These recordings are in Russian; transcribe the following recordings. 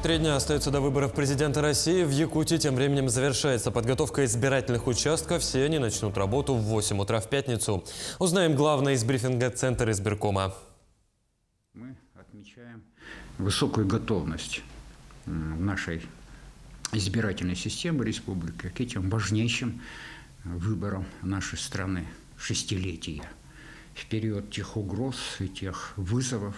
3 дня остается до выборов президента России. В Якутии тем временем завершается подготовка избирательных участков. Все они начнут работу в 8 утра в пятницу. Узнаем главное из брифинга Центра избиркома. Мы отмечаем высокую готовность нашей избирательной системы республики к этим важнейшим выборам нашей страны шестилетия. В период тех угроз и тех вызовов,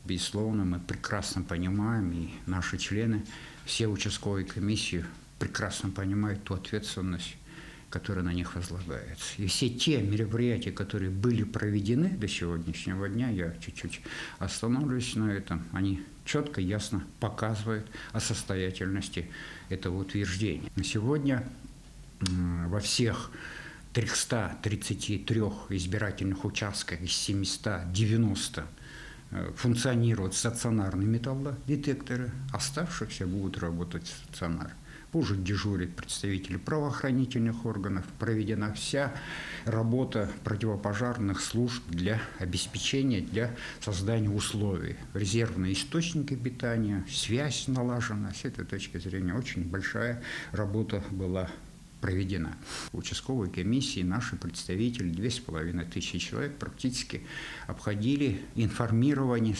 безусловно, мы прекрасно понимаем, и наши члены, все участковые комиссии прекрасно понимают ту ответственность, которая на них возлагается. И все те мероприятия, которые были проведены до сегодняшнего дня, я чуть-чуть остановлюсь на этом, они четко, ясно показывают о состоятельности этого утверждения. На сегодня во всех 333 избирательных участках из 790 функционируют стационарные металлодетекторы, оставшихся будут работать стационар. Будут дежурить представители правоохранительных органов, проведена вся работа противопожарных служб для обеспечения, для создания условий. Резервные источники питания, связь налажена. С этой точки зрения очень большая работа была проведена. Участковые комиссии, наши представители, 2500 человек практически обходили, информировали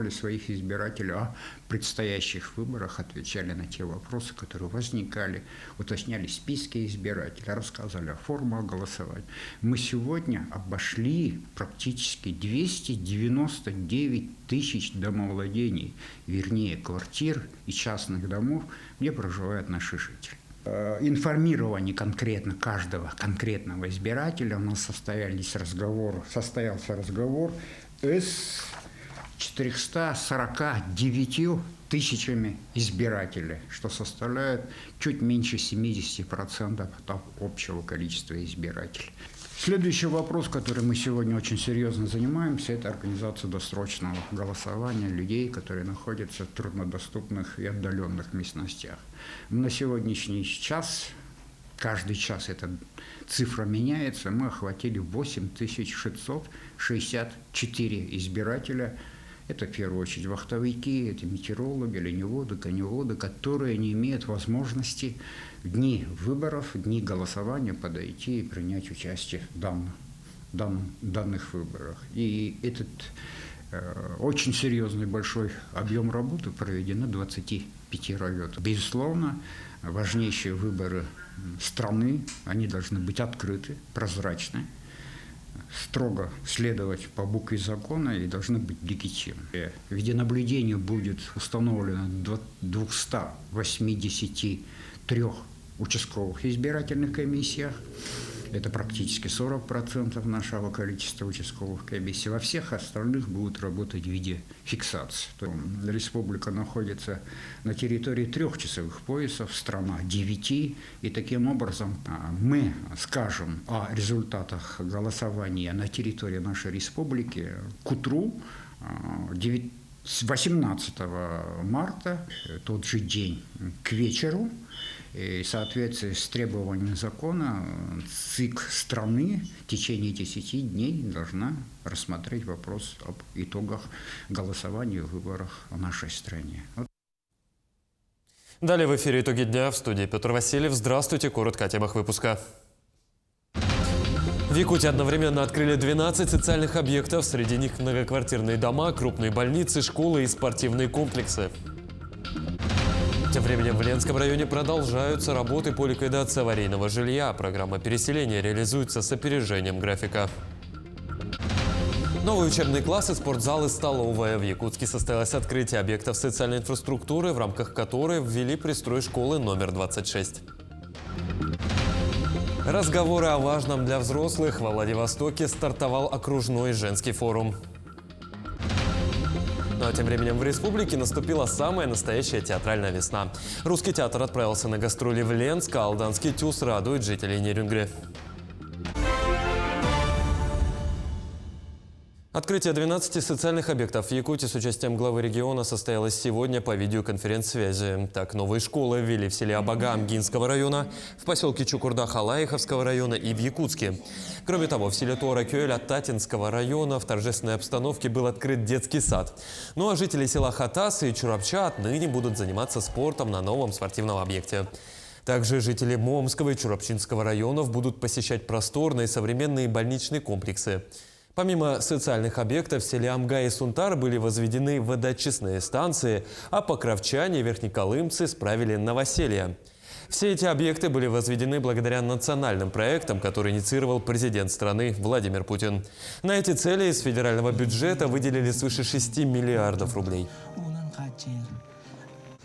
своих избирателей о предстоящих выборах, отвечали на те вопросы, которые возникали, уточняли списки избирателей, рассказывали о формах голосования. Мы сегодня обошли практически 299 тысяч домовладений, вернее квартир и частных домов, где проживают наши жители. Информирование конкретно каждого конкретного избирателя у нас состоялся разговор с 449 тысячами избирателей, что составляет чуть меньше 70% от общего количества избирателей. Следующий вопрос, который мы сегодня очень серьезно занимаемся, это организация досрочного голосования людей, которые находятся в труднодоступных и отдаленных местностях. На сегодняшний час, каждый час эта цифра меняется, мы охватили 8664 избирателя. Это в первую очередь вахтовики, это метеорологи, оленеводы, коневоды, которые не имеют возможности в дни выборов, в дни голосования подойти и принять участие в данных выборах. И этот очень серьезный большой объем работы проведено в 25 районах. Безусловно, важнейшие выборы страны, они должны быть открыты, прозрачны, строго следовать по букве закона и должны быть легитимны. Видеонаблюдение будет установлено в 283 участковых избирательных комиссиях. Это практически 40% нашего количества участковых комиссий. Во всех остальных будут работать в виде фиксации. Республика находится на территории 3 часовых поясов, страна 9. И таким образом мы скажем о результатах голосования на территории нашей республики к утру 18 марта, тот же день, к вечеру. И в соответствии с требованиями закона ЦИК страны в течение 10 дней должна рассмотреть вопрос об итогах голосования в выборах в нашей стране. Далее в эфире «Итоги дня», в студии Петр Васильев. Здравствуйте, коротко о темах выпуска. В Якутии одновременно открыли 12 социальных объектов. Среди них многоквартирные дома, крупные больницы, школы и спортивные комплексы. Тем временем в Ленском районе продолжаются работы по ликвидации аварийного жилья. Программа переселения реализуется с опережением графика. Новые учебные классы, спортзалы, столовая. В Якутске состоялось открытие объектов социальной инфраструктуры, в рамках которой ввели пристрой школы номер 26. Разговоры о важном для взрослых. Во Владивостоке стартовал окружной женский форум. Ну а тем временем в республике наступила самая настоящая театральная весна. Русский театр отправился на гастроли в Ленск, а алданский ТЮЗ радует жителей Нерюнгри. Открытие 12 социальных объектов в Якутии с участием главы региона состоялось сегодня по видеоконференц-связи. Так, новые школы ввели в селе Абага Амгинского района, в поселке Чукурда Халаиховского района и в Якутске. Кроме того, в селе Туара-Кюэля Татинского района в торжественной обстановке был открыт детский сад. Ну а жители села Хатас и Чурапча отныне будут заниматься спортом на новом спортивном объекте. Также жители Момского и Чурапчинского районов будут посещать просторные современные больничные комплексы. Помимо социальных объектов в селе Амга и Сунтар были возведены водоочистные станции, а покровчане и верхнеколымцы справили новоселье. Все эти объекты были возведены благодаря национальным проектам, которые инициировал президент страны Владимир Путин. На эти цели из федерального бюджета выделили свыше 6 миллиардов рублей.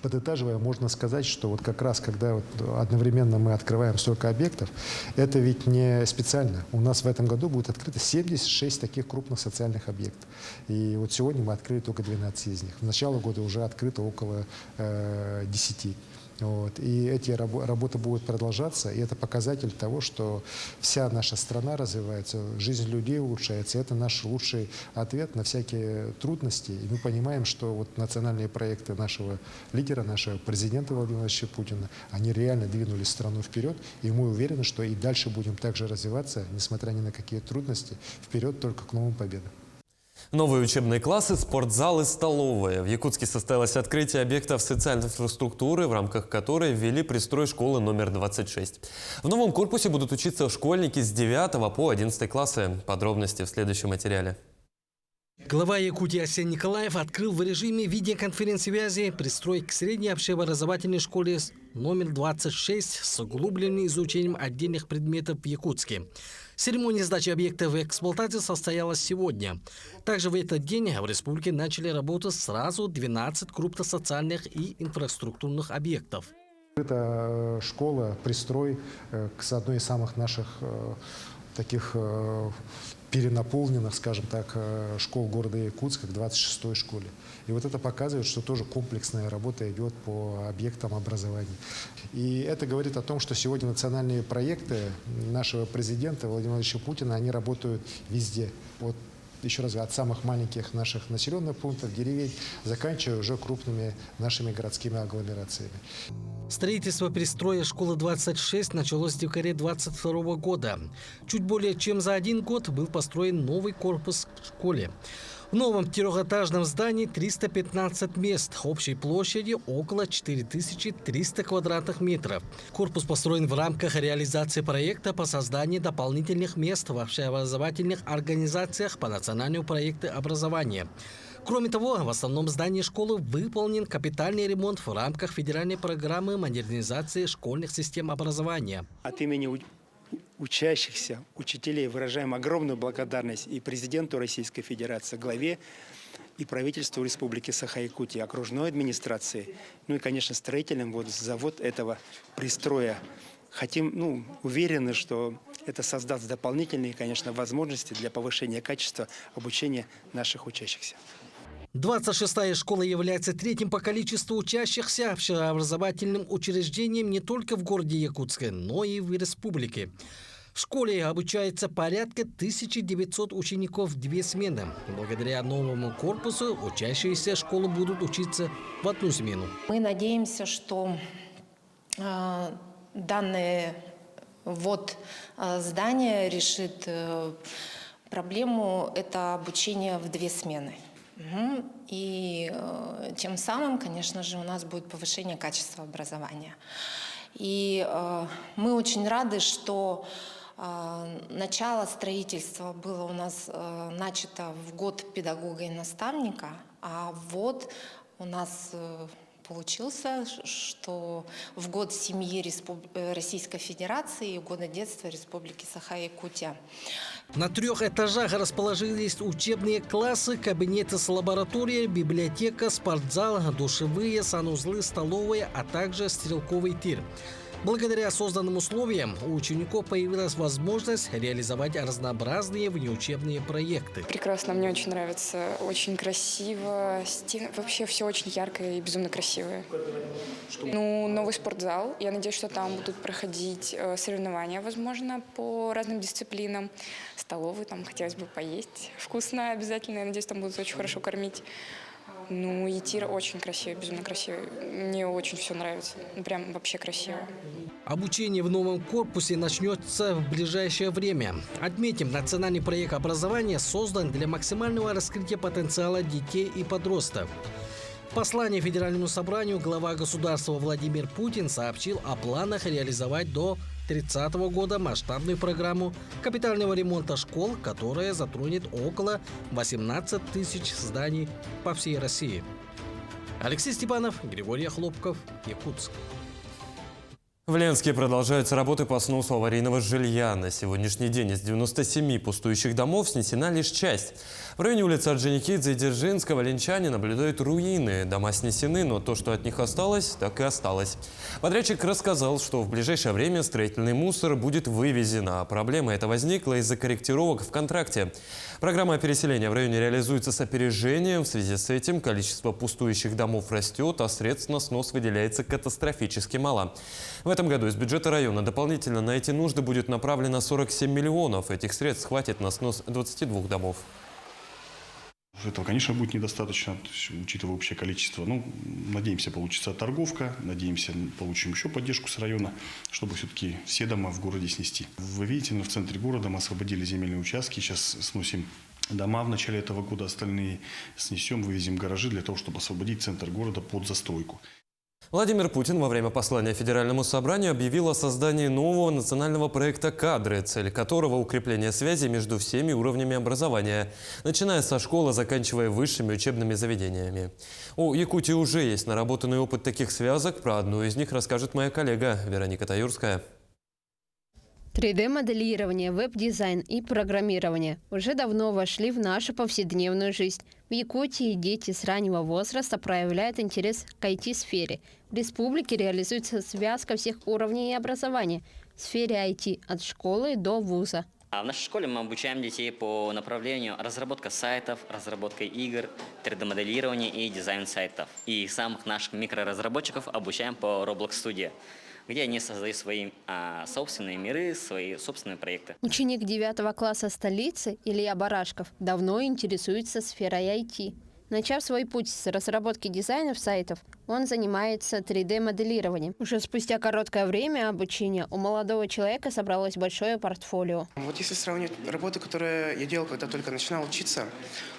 Подытаживая, можно сказать, что вот как раз, когда вот одновременно мы открываем столько объектов, это ведь не специально. У нас в этом году будет открыто 76 таких крупных социальных объектов. И вот сегодня мы открыли только 12 из них. В начале года уже открыто около 10. Вот. И эти работы будут продолжаться, и это показатель того, что вся наша страна развивается, жизнь людей улучшается. Это наш лучший ответ на всякие трудности. И мы понимаем, что вот национальные проекты нашего лидера, нашего президента Владимира Владимировича Путина, они реально двинули страну вперед, и мы уверены, что и дальше будем также развиваться, несмотря ни на какие трудности, вперед только к новым победам. Новые учебные классы, спортзалы, столовые. В Якутске состоялось открытие объектов социальной инфраструктуры, в рамках которой ввели пристрой школы номер 26. В новом корпусе будут учиться школьники с 9 по 11 классы. Подробности в следующем материале. Глава Якутии Арсений Николаев открыл в режиме видеоконференц-связи пристрой к средней общеобразовательной школе номер 26 с углубленным изучением отдельных предметов в Якутске. Церемония сдачи объекта в эксплуатацию состоялась сегодня. Также в этот день в республике начали работать сразу 12 крупных социальных и инфраструктурных объектов. Это школа, пристрой к одной из самых наших таких перенаполненных, скажем так, школ города Якутска, к 26-й школе. И вот это показывает, что тоже комплексная работа идет по объектам образования. И это говорит о том, что сегодня национальные проекты нашего президента Владимира Владимировича Путина, они работают везде. Вот еще раз, от самых маленьких наших населенных пунктов, деревень, заканчивая уже крупными нашими городскими агломерациями. Строительство пристроя школы 26 началось в декабре 2022 года. Чуть более чем за один год был построен новый корпус в школе. В новом трехэтажном здании 315 мест, общей площадью около 4300 квадратных метров. Корпус построен в рамках реализации проекта по созданию дополнительных мест в общеобразовательных организациях по национальному проекту образования. Кроме того, в основном здании школы выполнен капитальный ремонт в рамках федеральной программы модернизации школьных систем образования. От имени учащихся, учителей выражаем огромную благодарность и президенту Российской Федерации, главе и правительству Республики Саха-Якутия, окружной администрации, ну и, конечно, строителям за вот этого пристроя. Уверены, что это создаст дополнительные, конечно, возможности для повышения качества обучения наших учащихся. 26-я школа является третьим по количеству учащихся общеобразовательным учреждением не только в городе Якутске, но и в республике. В школе обучается порядка 1900 учеников в 2 смены. Благодаря новому корпусу учащиеся школы будут учиться в 1 смену. Мы надеемся, что данное здание решит проблему, это обучение в 2 смены. И тем самым, конечно же, у нас будет повышение качества образования. И мы очень рады, что начало строительства было у нас начато в год педагога и наставника, а вот у нас получился, что в год семьи Российской Федерации и года детства Республики Саха-Якутия. На 3 этажах расположились учебные классы, кабинеты с лабораторией, библиотека, спортзал, душевые, санузлы, столовая, а также стрелковый тир. Благодаря созданным условиям у учеников появилась возможность реализовать разнообразные внеучебные проекты. Прекрасно, мне очень нравится, очень красиво, вообще все очень яркое и безумно красивое. Ну, новый спортзал, я надеюсь, что там будут проходить соревнования, возможно, по разным дисциплинам. Столовую там хотелось бы поесть, вкусно обязательно, я надеюсь, там будут очень хорошо кормить. Ну, и тир очень красивый, безумно красивый. Мне очень все нравится. Ну, прям вообще красиво. Обучение в новом корпусе начнется в ближайшее время. Отметим, национальный проект образования создан для максимального раскрытия потенциала детей и подростков. В послании Федеральному собранию глава государства Владимир Путин сообщил о планах реализовать до 2030 года масштабную программу капитального ремонта школ, которая затронет около 18 тысяч зданий по всей России. Алексей Степанов, Григорий Хлопков, Якутск. В Ленске продолжаются работы по сносу аварийного жилья. На сегодняшний день из 97 пустующих домов снесена лишь часть. В районе улицы Орджоникидзе и Дзержинского ленчане наблюдают руины. Дома снесены, но то, что от них осталось, так и осталось. Подрядчик рассказал, что в ближайшее время строительный мусор будет вывезен, а проблема эта возникла из-за корректировок в контракте. Программа переселения в районе реализуется с опережением. В связи с этим количество пустующих домов растет, а средств на снос выделяется катастрофически мало. В этом году из бюджета района дополнительно на эти нужды будет направлено 47 миллионов. Этих средств хватит на снос 22 домов. Этого, конечно, будет недостаточно, учитывая общее количество. Ну, надеемся, получится торговка, надеемся, получим еще поддержку с района, чтобы все-таки все дома в городе снести. Вы видите, в центре города мы освободили земельные участки, сейчас сносим дома в начале этого года, остальные снесем, вывезем гаражи для того, чтобы освободить центр города под застройку. Владимир Путин во время послания Федеральному собранию объявил о создании нового национального проекта «Кадры», цель которого – укрепление связи между всеми уровнями образования, начиная со школы, заканчивая высшими учебными заведениями. У Якутии уже есть наработанный опыт таких связок. Про одну из них расскажет моя коллега Вероника Таюрская. 3D-моделирование, веб-дизайн и программирование уже давно вошли в нашу повседневную жизнь. В Якутии дети с раннего возраста проявляют интерес к IT-сфере. В республике реализуется связка всех уровней образования в сфере IT от школы до вуза. В нашей школе мы обучаем детей по направлению разработка сайтов, разработка игр, 3D-моделирование и дизайн сайтов. И самых наших микроразработчиков обучаем по Roblox Studio, где они создают свои собственные миры, свои собственные проекты. Ученик 9 класса столицы Илья Барашков давно интересуется сферой IT. Начав свой путь с разработки дизайнов сайтов, он занимается 3D-моделированием. Уже спустя короткое время обучения у молодого человека собралось большое портфолио. Вот если сравнивать работы, которые я делал, когда только начинал учиться,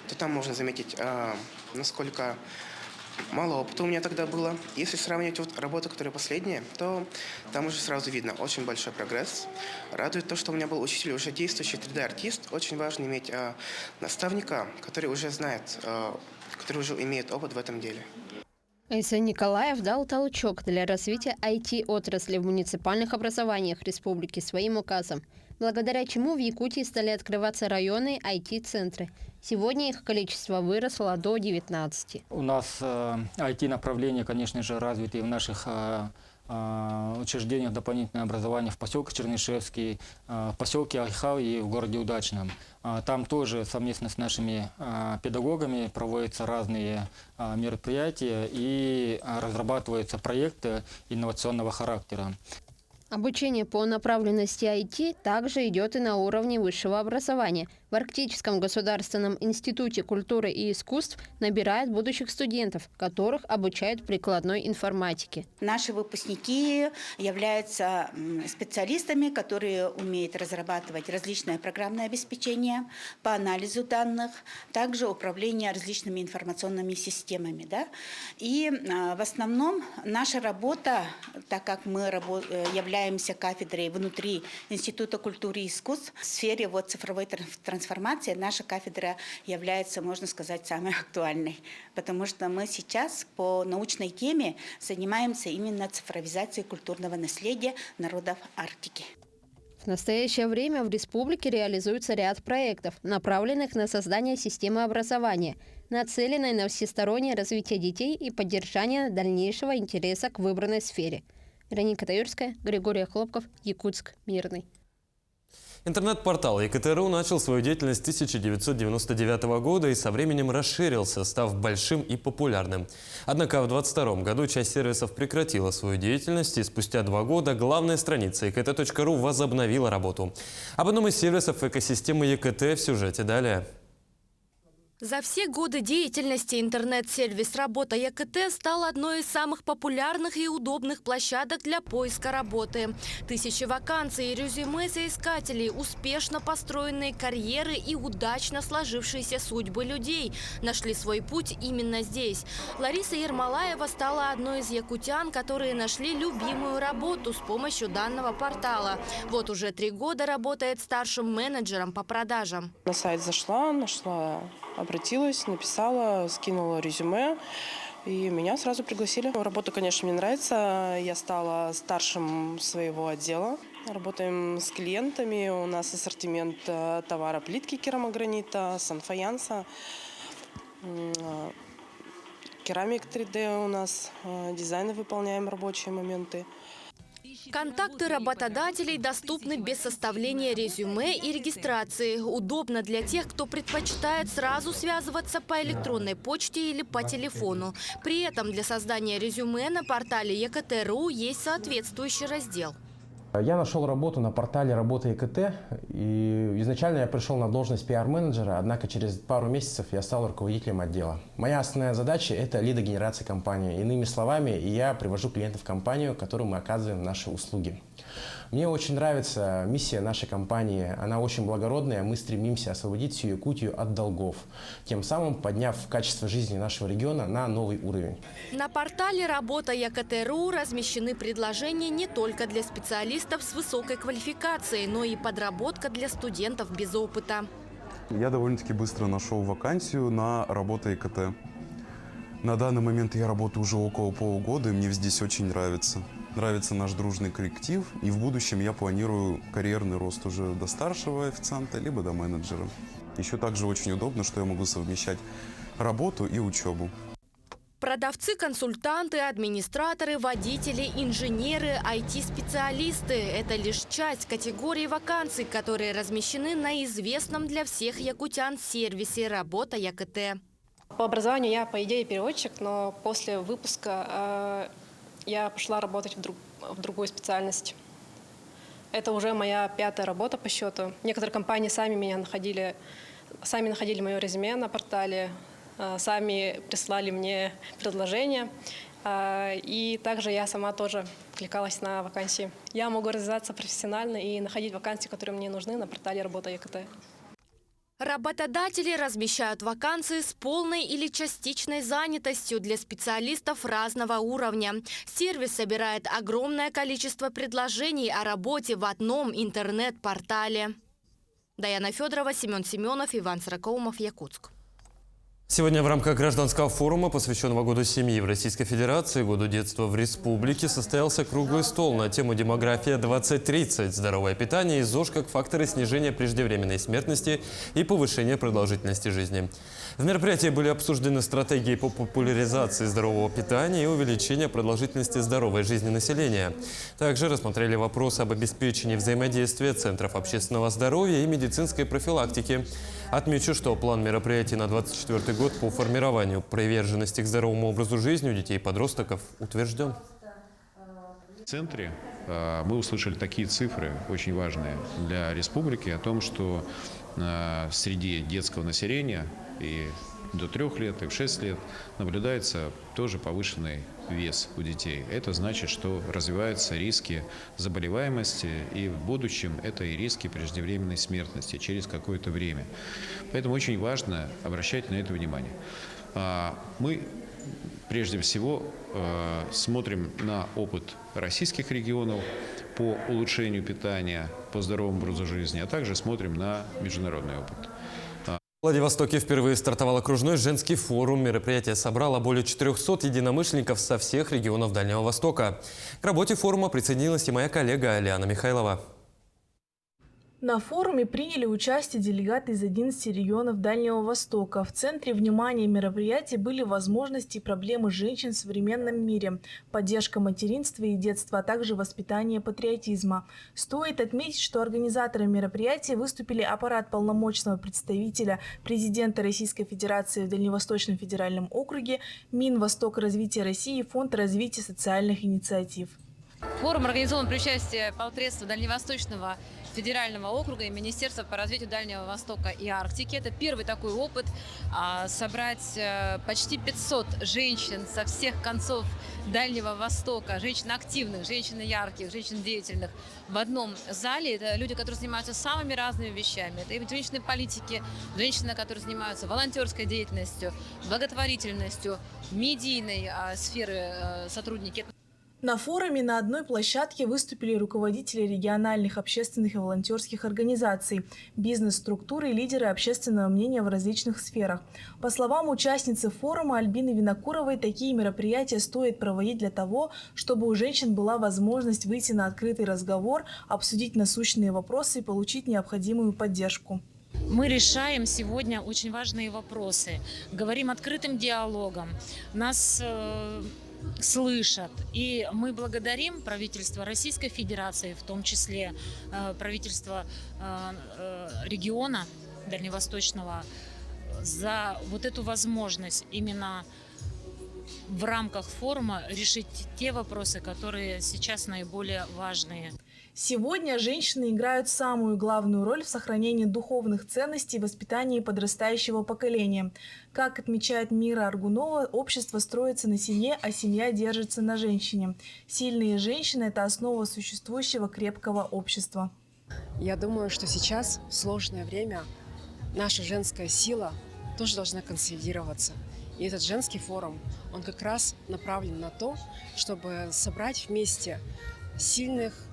то там можно заметить, насколько мало опыта у меня тогда было. Если сравнивать вот работы, которые последние, то там уже сразу видно очень большой прогресс. Радует то, что у меня был учитель, уже действующий 3D-артист. Очень важно иметь наставника, который уже знает, который уже имеет опыт в этом деле. Айсан Николаев дал толчок для развития IT-отрасли в муниципальных образованиях республики своим указом, благодаря чему в Якутии стали открываться районные IT-центры. Сегодня их количество выросло до 19. У нас IT-направление, конечно же, развито в наших учреждениях дополнительного образования в поселке Чернышевский, в поселке Айхау и в городе Удачном. Там тоже совместно с нашими педагогами проводятся разные мероприятия и разрабатываются проекты инновационного характера. Обучение по направленности IT также идет и на уровне высшего образования. В Арктическом государственном институте культуры и искусств набирают будущих студентов, которых обучают прикладной информатике. Наши выпускники являются специалистами, которые умеют разрабатывать различное программное обеспечение по анализу данных, также управление различными информационными системами. Да? И в основном наша работа, так как мы являемся кафедрой внутри Института культуры и искусств, в сфере цифровой трансформации наша кафедра является, можно сказать, самой актуальной, потому что мы сейчас по научной теме занимаемся именно цифровизацией культурного наследия народов Арктики. В настоящее время в республике реализуется ряд проектов, направленных на создание системы образования, нацеленной на всестороннее развитие детей и поддержание дальнейшего интереса к выбранной сфере. Вероника Таюрская, Григорий Хлопков, Якутск, Мирный. Интернет-портал ЕКТ.ру начал свою деятельность с 1999 года и со временем расширился, став большим и популярным. Однако в 2022 году часть сервисов прекратила свою деятельность, и спустя 2 года главная страница ekt.ru возобновила работу. Об одном из сервисов экосистемы ЕКТ в сюжете далее. За все годы деятельности интернет-сервис «Работа ЕКТ» стал одной из самых популярных и удобных площадок для поиска работы. Тысячи вакансий, резюме соискателей, успешно построенные карьеры и удачно сложившиеся судьбы людей нашли свой путь именно здесь. Лариса Ермолаева стала одной из якутян, которые нашли любимую работу с помощью данного портала. Вот уже 3 года работает старшим менеджером по продажам. На сайт зашла, обратилась, написала, скинула резюме, и меня сразу пригласили. Работа, конечно, мне нравится. Я стала старшим своего отдела. Работаем с клиентами. У нас ассортимент товара плитки керамогранита, санфаянса, керамик 3D у нас, дизайны выполняем, рабочие моменты. Контакты работодателей доступны без составления резюме и регистрации. Удобно для тех, кто предпочитает сразу связываться по электронной почте или по телефону. При этом для создания резюме на портале ЕКТ.ру есть соответствующий раздел. Я нашел работу на портале «Работа ЕКТ», и изначально я пришел на должность пиар-менеджера, однако через пару месяцев я стал руководителем отдела. Моя основная задача – это лидогенерация компании. Иными словами, я привожу клиентов в компанию, которым мы оказываем наши услуги. Мне очень нравится миссия нашей компании, она очень благородная, мы стремимся освободить всю Якутию от долгов, тем самым подняв качество жизни нашего региона на новый уровень. На портале «Работа ЕКТ.ру» размещены предложения не только для специалистов с высокой квалификацией, но и подработка для студентов без опыта. Я довольно-таки быстро нашел вакансию на «Работа ЕКТ». На данный момент я работаю уже около полугода, и мне здесь очень нравится. Нравится наш дружный коллектив, и в будущем я планирую карьерный рост уже до старшего официанта, либо до менеджера. Еще также очень удобно, что я могу совмещать работу и учебу. Продавцы, консультанты, администраторы, водители, инженеры, IT-специалисты – это лишь часть категории вакансий, которые размещены на известном для всех якутян сервисе «Работа ЕКТ». По образованию я, по идее, переводчик, но после выпуска я пошла работать в другую специальность. Это уже моя 5-я работа по счету. Некоторые компании сами находили мое резюме на портале, сами прислали мне предложения. И также я сама тоже кликалась на вакансии. Я могу развиваться профессионально и находить вакансии, которые мне нужны на портале «Работа ЕКТ». Работодатели размещают вакансии с полной или частичной занятостью для специалистов разного уровня. Сервис собирает огромное количество предложений о работе в одном интернет-портале. Даяна Федорова, Семен Семенов, Иван Сорокаумов, Якутск. Сегодня в рамках гражданского форума, посвященного Году семьи в Российской Федерации, Году детства в Республике, состоялся круглый стол на тему «Демография-2030. Здоровое питание и ЗОЖ как факторы снижения преждевременной смертности и повышения продолжительности жизни». В мероприятии были обсуждены стратегии по популяризации здорового питания и увеличения продолжительности здоровой жизни населения. Также рассмотрели вопросы об обеспечении взаимодействия центров общественного здоровья и медицинской профилактики. Отмечу, что план мероприятий на 2024 год по формированию приверженности к здоровому образу жизни у детей и подростков утвержден. В центре мы услышали такие цифры, очень важные для республики, о том, что среди детского населения и до 3 лет, и в 6 лет наблюдается тоже повышенный вес у детей. Это значит, что развиваются риски заболеваемости, и в будущем это и риски преждевременной смертности через какое-то время. Поэтому очень важно обращать на это внимание. Мы прежде всего смотрим на опыт российских регионов по улучшению питания, по здоровому образу жизни, а также смотрим на международный опыт. В Владивостоке впервые стартовал окружной женский форум. Мероприятие собрало более 400 единомышленников со всех регионов Дальнего Востока. К работе форума присоединилась и моя коллега Алиана Михайлова. На форуме приняли участие делегаты из 11 регионов Дальнего Востока. В центре внимания мероприятия были возможности и проблемы женщин в современном мире, поддержка материнства и детства, а также воспитание патриотизма. Стоит отметить, что организаторами мероприятия выступили аппарат полномочного представителя президента Российской Федерации в Дальневосточном федеральном округе, Минвостокразвития России и Фонд развития социальных инициатив. Форум организован при участии посредством Дальневосточного федерального округа и Министерства по развитию Дальнего Востока и Арктики. Это первый такой опыт собрать почти 500 женщин со всех концов Дальнего Востока, женщин активных, женщин ярких, женщин деятельных в одном зале. Это люди, которые занимаются самыми разными вещами. Это и женщины политики, женщины, которые занимаются волонтерской деятельностью, благотворительностью, медийной сферы сотрудники. На форуме на одной площадке выступили руководители региональных общественных и волонтерских организаций, бизнес-структуры и лидеры общественного мнения в различных сферах. По словам участницы форума Альбины Винокуровой, такие мероприятия стоит проводить для того, чтобы у женщин была возможность выйти на открытый разговор, обсудить насущные вопросы и получить необходимую поддержку. Мы решаем сегодня очень важные вопросы, говорим открытым диалогом. Нас слышат. И мы благодарим правительство Российской Федерации, в том числе правительство региона Дальневосточного, за вот эту возможность именно в рамках форума решить те вопросы, которые сейчас наиболее важные. Сегодня женщины играют самую главную роль в сохранении духовных ценностей и воспитании подрастающего поколения. Как отмечает Мира Аргунова, общество строится на семье, а семья держится на женщине. Сильные женщины – это основа существующего крепкого общества. Я думаю, что сейчас, в сложное время, наша женская сила тоже должна консолидироваться. И этот женский форум, он как раз направлен на то, чтобы собрать вместе сильных,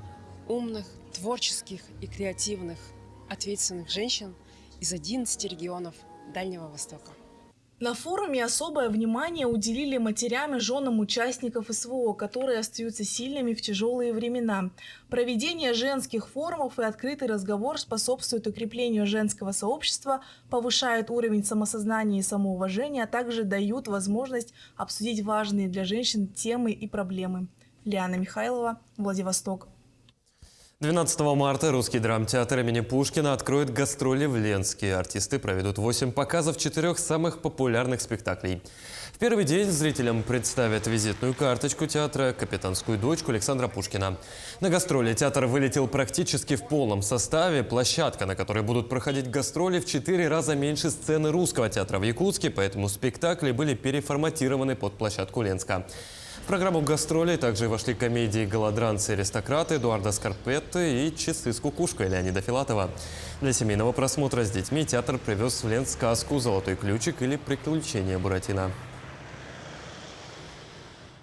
умных, творческих и креативных, ответственных женщин из 11 регионов Дальнего Востока. На форуме особое внимание уделили матерям и женам участников СВО, которые остаются сильными в тяжелые времена. Проведение женских форумов и открытый разговор способствуют укреплению женского сообщества, повышают уровень самосознания и самоуважения, а также дают возможность обсудить важные для женщин темы и проблемы. Лиана Михайлова, Владивосток. 12 марта Русский драмтеатр имени Пушкина откроет гастроли в Ленске. Артисты проведут 8 показов 4 самых популярных спектаклей. В первый день зрителям представят визитную карточку театра «Капитанскую дочку» Александра Пушкина. На гастроли театр вылетел практически в полном составе. Площадка, на которой будут проходить гастроли, в 4 раза меньше сцены Русского театра в Якутске, поэтому спектакли были переформатированы под площадку Ленска. В программу гастролей также вошли комедии «Голодранцы и аристократы» Эдуарда Скарпетты и «Часы с кукушкой» Леонида Филатова. Для семейного просмотра с детьми театр привез в Ленск сказку «Золотой ключик» или «Приключения Буратино».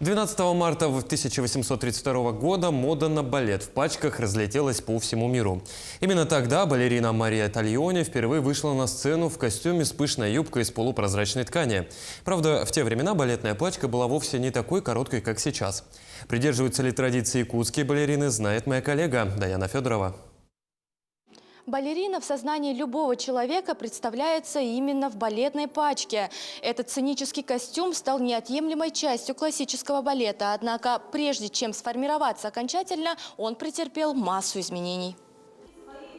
12 марта 1832 года мода на балет в пачках разлетелась по всему миру. Именно тогда балерина Мария Тальони впервые вышла на сцену в костюме с пышной юбкой из полупрозрачной ткани. Правда, в те времена балетная пачка была вовсе не такой короткой, как сейчас. Придерживаются ли традиции якутские балерины, знает моя коллега Даяна Федорова. Балерина в сознании любого человека представляется именно в балетной пачке. Этот сценический костюм стал неотъемлемой частью классического балета. Однако, прежде чем сформироваться окончательно, он претерпел массу изменений.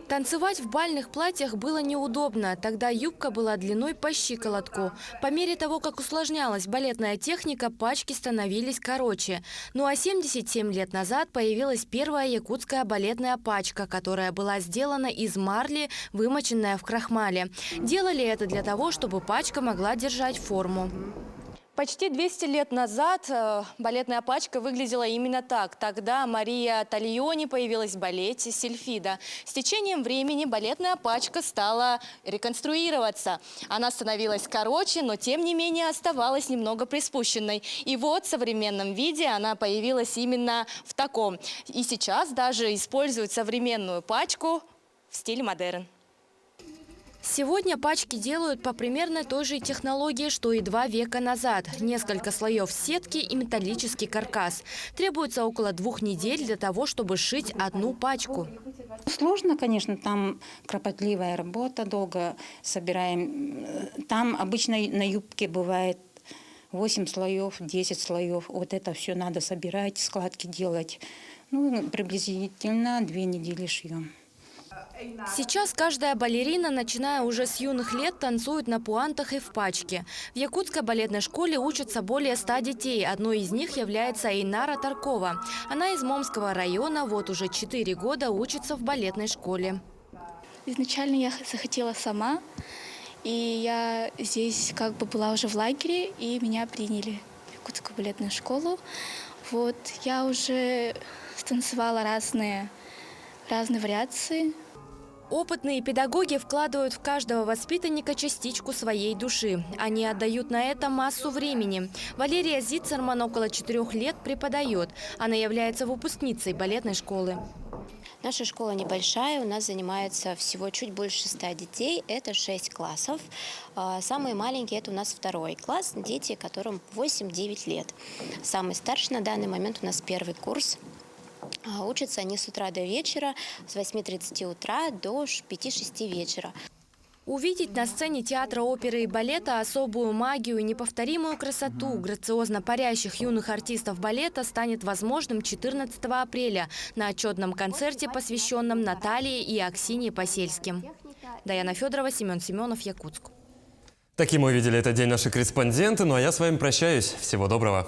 Танцевать в бальных платьях было неудобно. Тогда юбка была длиной по щиколотку. По мере того, как усложнялась балетная техника, пачки становились короче. Ну а 77 лет назад появилась первая якутская балетная пачка, которая была сделана из марли, вымоченная в крахмале. Делали это для того, чтобы пачка могла держать форму. Почти 200 лет назад балетная пачка выглядела именно так. Тогда Мария Тальони появилась в балете «Сильфида». С течением времени балетная пачка стала реконструироваться. Она становилась короче, но тем не менее оставалась немного приспущенной. И вот в современном виде она появилась именно в таком. И сейчас даже используют современную пачку в стиле модерн. Сегодня пачки делают по примерно той же технологии, что и 2 века назад. Несколько слоев сетки и металлический каркас. Требуется около 2 недель для того, чтобы сшить одну пачку. Сложно, конечно, там кропотливая работа, долго собираем. Там обычно на юбке бывает 8 слоев, 10 слоев. Вот это все надо собирать, складки делать. Ну, приблизительно 2 недели шьем. Сейчас каждая балерина, начиная уже с юных лет, танцует на пуантах и в пачке. В якутской балетной школе учатся более 100 детей. Одной из них является Эйнара Таркова. Она из Момского района, вот уже 4 года учится в балетной школе. Изначально я захотела сама, и я здесь как бы была уже в лагере, и меня приняли в якутскую балетную школу. Вот, я уже станцевала разные вариации. Опытные педагоги вкладывают в каждого воспитанника частичку своей души. Они отдают на это массу времени. Валерия Зицерман около 4 лет преподает. Она является выпускницей балетной школы. Наша школа небольшая, у нас занимается всего чуть больше 100 детей, это 6 классов. Самые маленькие – это у нас 2 класс, дети, которым 8-9 лет. Самый старший на данный момент у нас 1 курс. Учатся они с утра до вечера, с 8:30 утра до 5-6 вечера. Увидеть на сцене театра оперы и балета особую магию и неповторимую красоту грациозно парящих юных артистов балета станет возможным 14 апреля на отчетном концерте, посвященном Наталье и Аксинье Посельским. Даяна Федорова, Семен Семенов, Якутск. Таким мы увидели этот день наши корреспонденты. Ну а я с вами прощаюсь. Всего доброго.